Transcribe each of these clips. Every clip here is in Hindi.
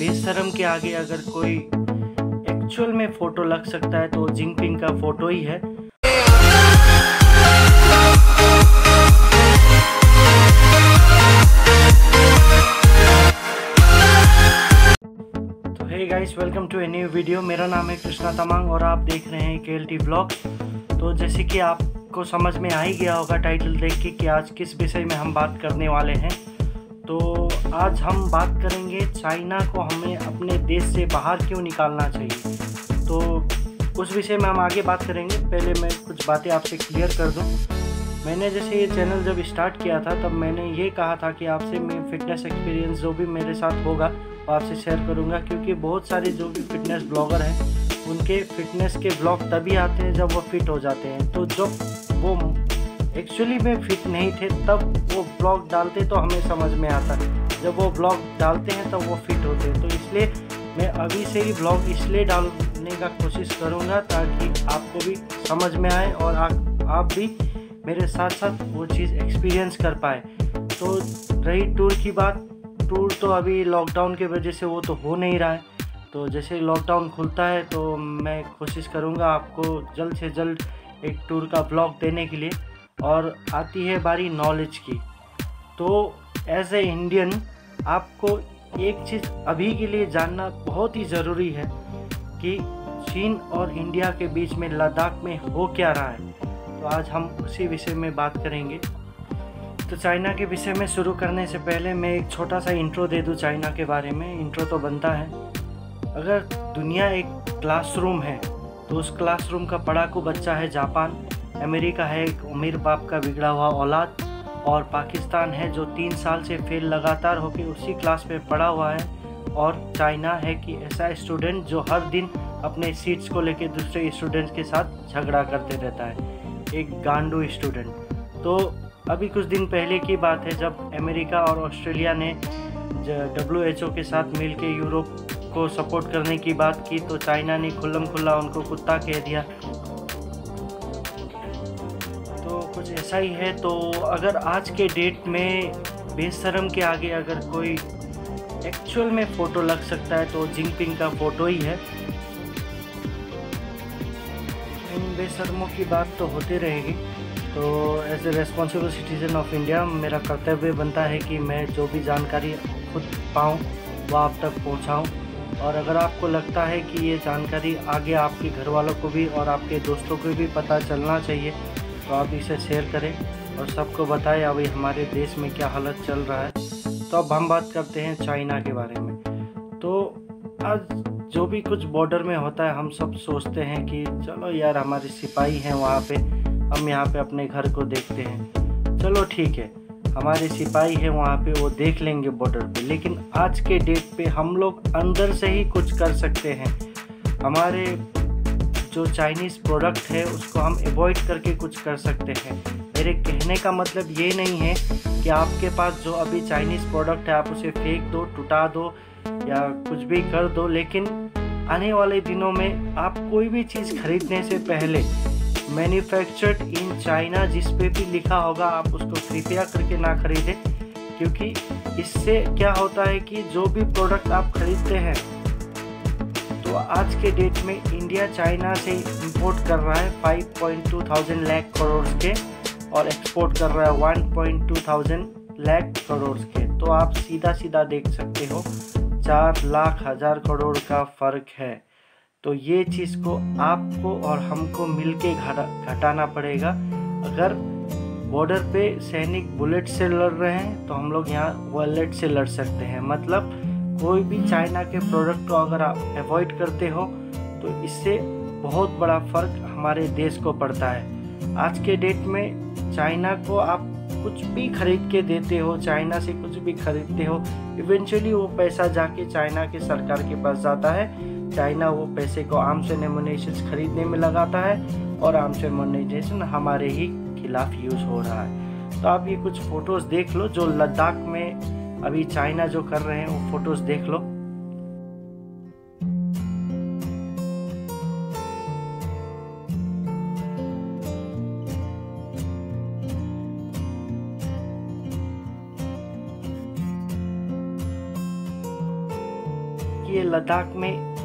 बेशरम के आगे अगर कोई एक्चुअल में फोटो लग सकता है तो जिनपिंग का फोटो ही है। तो hey guys, welcome to a new video. मेरा नाम है कृष्णा तमांग और आप देख रहे हैं KLT ब्लॉग। तो जैसे कि आपको समझ में आ ही गया होगा टाइटल देख के कि आज किस विषय में हम बात करने वाले हैं। तो आज हम बात करेंगे चाइना को हमें अपने देश से बाहर क्यों निकालना चाहिए। तो उस विषय में हम आगे बात करेंगे। पहले मैं कुछ बातें आपसे क्लियर कर दूं। मैंने जैसे ये चैनल जब स्टार्ट किया था तब मैंने ये कहा था कि आपसे मैं फ़िटनेस एक्सपीरियंस जो भी मेरे साथ होगा वो आपसे शेयर करूंगा, क्योंकि बहुत सारे जो भी फिटनेस ब्लॉगर हैं उनके फिटनेस के ब्लॉग तभी आते हैं जब वो फिट हो जाते हैं। तो जब वो एक्चुअली में फिट नहीं थे तब वो ब्लॉग डालते तो हमें समझ में आता, जब वो ब्लॉग डालते हैं तब वो फिट होते हैं। तो इसलिए मैं अभी से ही ब्लॉग इसलिए डालने का कोशिश करूँगा ताकि आपको भी समझ में आए और आप भी मेरे साथ साथ वो चीज़ एक्सपीरियंस कर पाए। तो रही टूर की बात, टूर तो अभी लॉकडाउन के वजह से वो तो हो नहीं रहा है। तो जैसे लॉकडाउन खुलता है तो मैं कोशिश करूँगा आपको जल्द से जल्द एक टूर का ब्लॉग देने के लिए। और आती है बारी नॉलेज की। तो एज ए इंडियन आपको एक चीज़ अभी के लिए जानना बहुत ही ज़रूरी है कि चीन और इंडिया के बीच में लद्दाख में हो क्या रहा है। तो आज हम उसी विषय में बात करेंगे। तो चाइना के विषय में शुरू करने से पहले मैं एक छोटा सा इंट्रो दे दूं चाइना के बारे में। इंट्रो तो बनता है। अगर दुनिया एक क्लासरूम है तो उस क्लासरूम का पढ़ाकू बच्चा है जापान, अमेरिका है एक अमीर बाप का बिगड़ा हुआ औलाद, और पाकिस्तान है जो 3 साल से फेल लगातार होकर उसी क्लास में पढ़ा हुआ है, और चाइना है कि ऐसा स्टूडेंट जो हर दिन अपने सीट्स को लेकर दूसरे स्टूडेंट्स के साथ झगड़ा करते रहता है, एक गांडू स्टूडेंट। तो अभी कुछ दिन पहले की बात है जब अमेरिका और ऑस्ट्रेलिया ने WHO के साथ मिलकर यूरोप को सपोर्ट करने की बात की, तो चाइना ने खुल्लम खुल्ला उनको कुत्ता कह दिया। तो कुछ ऐसा ही है। तो अगर आज के डेट में बेशरम के आगे अगर कोई एक्चुअल में फ़ोटो लग सकता है तो जिनपिंग का फ़ोटो ही है। इन बेशर्मों की बात तो होती रहेगी। तो as a responsible citizen of India मेरा कर्तव्य बनता है कि मैं जो भी जानकारी खुद पाऊँ वो आप तक पहुँचाऊँ। और अगर आपको लगता है कि ये जानकारी आगे आपके घर वालों को भी और आपके दोस्तों को भी पता चलना चाहिए तो आप इसे शेयर करें और सबको बताएं अभी हमारे देश में क्या हालत चल रहा है। तो अब हम बात करते हैं चाइना के बारे में। तो आज जो भी कुछ बॉर्डर में होता है हम सब सोचते हैं कि चलो यार हमारे सिपाही हैं वहाँ पे, हम यहाँ पे अपने घर को देखते हैं। चलो ठीक है, हमारे सिपाही हैं वहाँ पे, वो देख लेंगे बॉर्डर पे। लेकिन आज के डेट पे हम लोग अंदर से ही कुछ कर सकते हैं। हमारे जो चाइनीज़ प्रोडक्ट है उसको हम अवॉइड करके कुछ कर सकते हैं। मेरे कहने का मतलब ये नहीं है कि आपके पास जो अभी चाइनीज़ प्रोडक्ट है आप उसे फेंक दो, टुटा दो या कुछ भी कर दो। लेकिन आने वाले दिनों में आप कोई भी चीज़ खरीदने से पहले मैन्युफैक्चर्ड इन चाइना जिस पे भी लिखा होगा आप उसको कृपया करके ना खरीदें, क्योंकि इससे क्या होता है कि जो भी प्रोडक्ट आप खरीदते हैं तो आज के डेट में इंडिया चाइना से इंपोर्ट कर रहा है 5.2 लाख करोड़ के और एक्सपोर्ट कर रहा है 1.2 लाख करोड़ के। तो आप सीधा सीधा देख सकते हो 4 लाख हज़ार करोड़ का फ़र्क है। तो ये चीज़ को आपको और हमको मिलके घटाना पड़ेगा। अगर बॉर्डर पे सैनिक बुलेट से लड़ रहे हैं तो हम लोग यहाँ वॉलेट से लड़ सकते हैं। मतलब कोई भी चाइना के प्रोडक्ट को अगर आप अवॉइड करते हो तो इससे बहुत बड़ा फ़र्क हमारे देश को पड़ता है। आज के डेट में चाइना को आप कुछ भी खरीद के देते हो, चाइना से कुछ भी खरीदते हो, इवेंचुअली वो पैसा जाके चाइना के सरकार के पास जाता है। चाइना वो पैसे को आर्म्स एंड एमुनिशन खरीदने में लगाता है और आर्म्स एंड एमुनिशन हमारे ही खिलाफ यूज़ हो रहा है। तो आप ये कुछ फ़ोटोज़ देख लो जो लद्दाख में अभी चाइना जो कर रहे हैं वो फ़ोटोज़ देख लो। कि ये लद्दाख में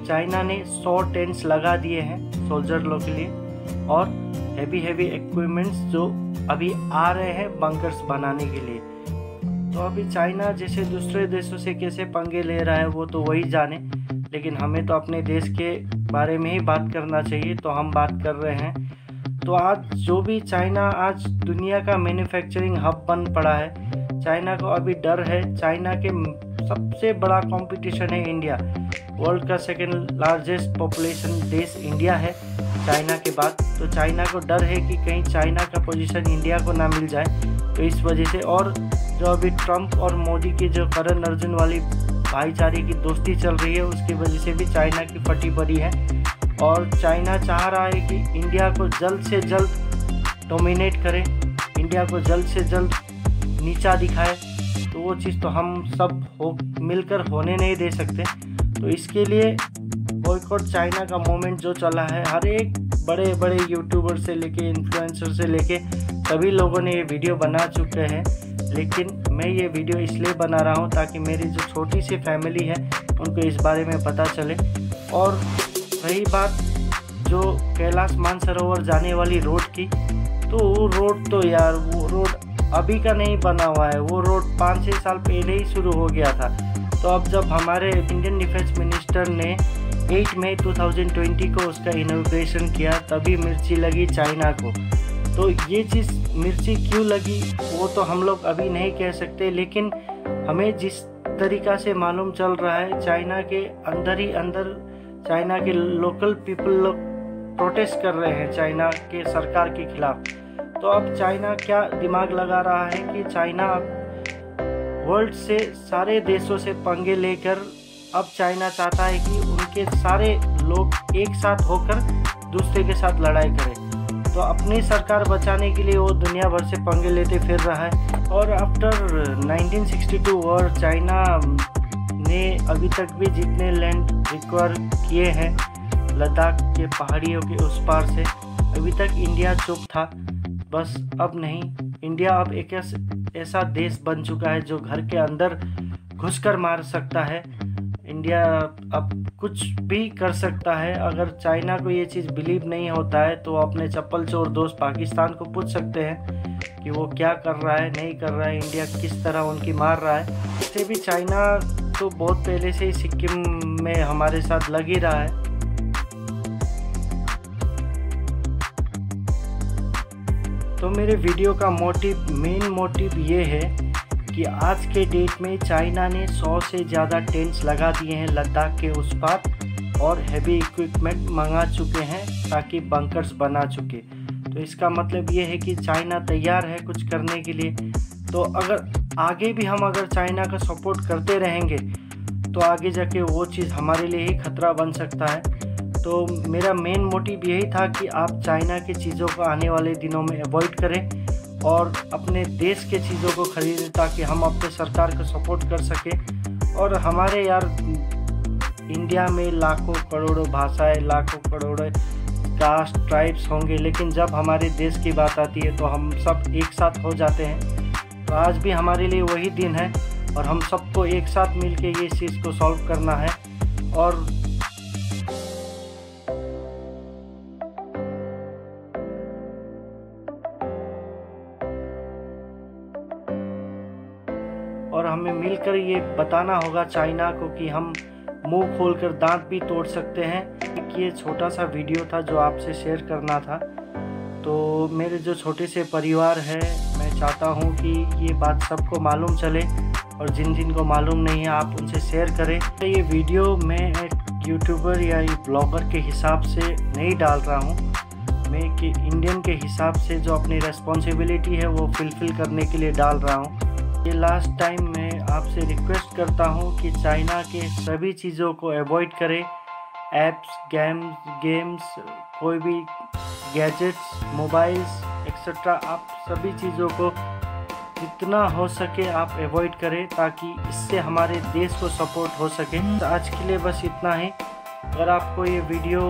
चाइना ने 100 टेंट्स लगा दिए हैं सोल्जर लोग के लिए और हेवी इक्विपमेंट्स जो अभी आ रहे हैं बंकर्स बनाने के लिए। तो अभी चाइना जैसे दूसरे देशों से कैसे पंगे ले रहा है वो तो वही जाने, लेकिन हमें तो अपने देश के बारे में ही बात करना चाहिए, तो हम बात कर रहे हैं। तो आज जो भी चाइना आज दुनिया का मैन्युफैक्चरिंग हब बन पड़ा है। चाइना को अभी डर है, चाइना के सबसे बड़ा कंपटीशन है इंडिया। वर्ल्ड का सेकेंड लार्जेस्ट पॉपुलेशन देश इंडिया है चाइना के बाद। तो चाइना को डर है कि कहीं चाइना का पोजीशन इंडिया को ना मिल जाए, तो इस वजह से। और जो अभी ट्रंप और मोदी की जो करण अर्जुन वाली भाईचारे की दोस्ती चल रही है उसकी वजह से भी चाइना की फटी पड़ी है। और चाइना चाह रहा है कि इंडिया को जल्द से जल्द डोमिनेट करे, इंडिया को जल्द से जल्द नीचा दिखाए। तो वो चीज़ तो हम सब मिलकर होने नहीं दे सकते। तो इसके लिए बॉयकॉट चाइना का मूवमेंट जो चला है, हर एक बड़े बड़े यूट्यूबर से लेके इन्फ्लुएंसर से लेके सभी लोगों ने ये वीडियो बना चुके हैं। लेकिन मैं ये वीडियो इसलिए बना रहा हूँ ताकि मेरी जो छोटी सी फैमिली है उनको इस बारे में पता चले। और रही बात जो कैलाश मानसरोवर जाने वाली रोड की, तो वो रोड तो यार वो रोड अभी का नहीं बना हुआ है, वो रोड 5-6 साल पहले ही शुरू हो गया था। तो अब जब हमारे इंडियन डिफेंस मिनिस्टर ने 8 मई 2020 को उसका इनॉग्रेशन किया, तभी मिर्ची लगी चाइना को। तो ये चीज़ मिर्ची क्यों लगी वो तो हम लोग अभी नहीं कह सकते, लेकिन हमें जिस तरीक़ा से मालूम चल रहा है चाइना के अंदर ही अंदर चाइना के लोकल पीपल लोग प्रोटेस्ट कर रहे हैं चाइना के सरकार के खिलाफ। तो अब चाइना क्या दिमाग लगा रहा है कि चाइना वर्ल्ड से सारे देशों से पंगे लेकर अब चाइना चाहता है कि उनके सारे लोग एक साथ होकर दूसरे के साथ लड़ाई करें। तो अपनी सरकार बचाने के लिए वो दुनिया भर से पंगे लेते फिर रहा है। और आफ्टर 1962 वॉर चाइना ने अभी तक भी जितने लैंड रिक्वायर किए हैं लद्दाख के पहाड़ियों के उस पार से, अभी तक इंडिया चुप था। बस अब नहीं, इंडिया अब एक ऐसा देश बन चुका है जो घर के अंदर घुसकर मार सकता है। इंडिया अब कुछ भी कर सकता है। अगर चाइना को ये चीज़ बिलीव नहीं होता है तो अपने चप्पल चोर दोस्त पाकिस्तान को पूछ सकते हैं कि वो क्या कर रहा है, नहीं कर रहा है, इंडिया किस तरह उनकी मार रहा है। इससे भी चाइना तो बहुत पहले से ही सिक्किम में हमारे साथ लग ही रहा है। तो मेरे वीडियो का मेन मोटिव ये है कि आज के डेट में चाइना ने 100 से ज़्यादा टेंट्स लगा दिए हैं लद्दाख के उस पार और हैवी इक्विपमेंट मंगा चुके हैं ताकि बंकर्स बना चुके। तो इसका मतलब ये है कि चाइना तैयार है कुछ करने के लिए। तो अगर आगे भी हम अगर चाइना का सपोर्ट करते रहेंगे तो आगे जाके वो चीज़ हमारे लिए ही खतरा बन सकता है। तो मेरा मेन मोटिव यही था कि आप चाइना की चीज़ों को आने वाले दिनों में अवॉइड करें और अपने देश के चीज़ों को खरीदें ताकि हम अपने सरकार को सपोर्ट कर सकें। और हमारे यार इंडिया में लाखों करोड़ों भाषाएं, लाखों करोड़ों कास्ट ट्राइब्स होंगे, लेकिन जब हमारे देश की बात आती है तो हम सब एक साथ हो जाते हैं। तो आज भी हमारे लिए वही दिन है और हम सबको एक साथ मिलके ये चीज़ को सॉल्व करना है। और हमें मिलकर ये बताना होगा चाइना को कि हम मुंह खोलकर दांत भी तोड़ सकते हैं। ये छोटा सा वीडियो था जो आपसे शेयर करना था। तो मेरे जो छोटे से परिवार है, मैं चाहता हूँ कि ये बात सबको मालूम चले और जिन जिन को मालूम नहीं है आप उनसे शेयर करें। तो ये वीडियो मैं एक यूट्यूबर या एक ब्लॉगर के हिसाब से नहीं डाल रहा हूँ, मैं कि इंडियन के हिसाब से जो अपनी रेस्पॉन्सिबिलिटी है वो फुलफिल करने के लिए डाल रहा हूँ। ये लास्ट टाइम मैं आपसे रिक्वेस्ट करता हूँ कि चाइना के सभी चीज़ों को अवॉइड करें। ऐप्स, गेम्स, कोई भी गैजेट्स, मोबाइल्स एक्सेट्रा, आप सभी चीज़ों को जितना हो सके आप अवॉइड करें ताकि इससे हमारे देश को सपोर्ट हो सके। तो आज के लिए बस इतना ही। अगर आपको ये वीडियो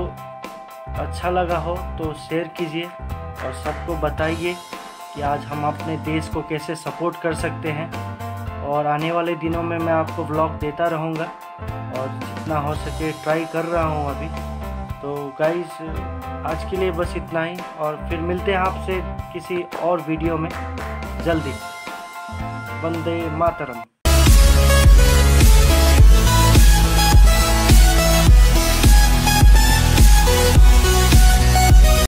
अच्छा लगा हो तो शेयर कीजिए और सबको बताइए कि आज हम अपने देश को कैसे सपोर्ट कर सकते हैं। और आने वाले दिनों में मैं आपको व्लॉग देता रहूँगा और जितना हो सके ट्राई कर रहा हूँ अभी। तो गाइस आज के लिए बस इतना ही, और फिर मिलते हैं आपसे किसी और वीडियो में जल्दी। वंदे मातरम।